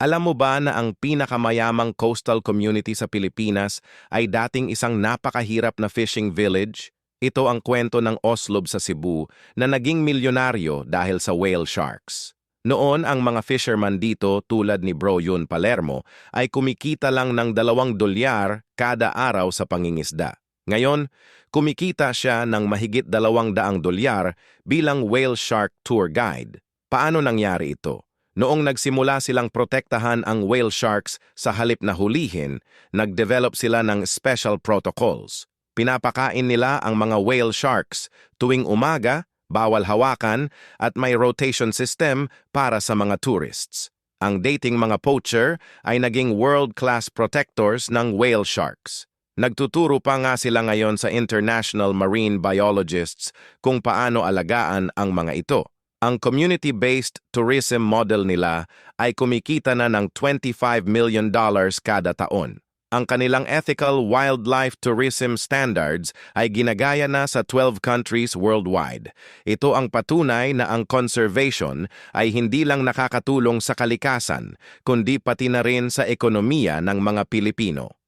Alam mo ba na ang pinakamayamang coastal community sa Pilipinas ay dating isang napakahirap na fishing village? Ito ang kwento ng Oslob sa Cebu na naging milyonaryo dahil sa whale sharks. Noon, ang mga fisherman dito tulad ni Bro Yun Palermo ay kumikita lang ng $2 kada araw sa pangingisda. Ngayon, kumikita siya ng mahigit $200 bilang whale shark tour guide. Paano nangyari ito? Noong nagsimula silang protektahan ang whale sharks sa halip na hulihin, nag-develop sila ng special protocols. Pinapakain nila ang mga whale sharks tuwing umaga, bawal hawakan, at may rotation system para sa mga tourists. Ang dating mga poacher ay naging world-class protectors ng whale sharks. Nagtuturo pa nga sila ngayon sa international marine biologists kung paano alagaan ang mga ito. Ang community-based tourism model nila ay kumikita na ng $25 million kada taon. Ang kanilang ethical wildlife tourism standards ay ginagaya na sa 12 countries worldwide. Ito ang patunay na ang conservation ay hindi lang nakakatulong sa kalikasan, kundi pati na rin sa ekonomiya ng mga Pilipino.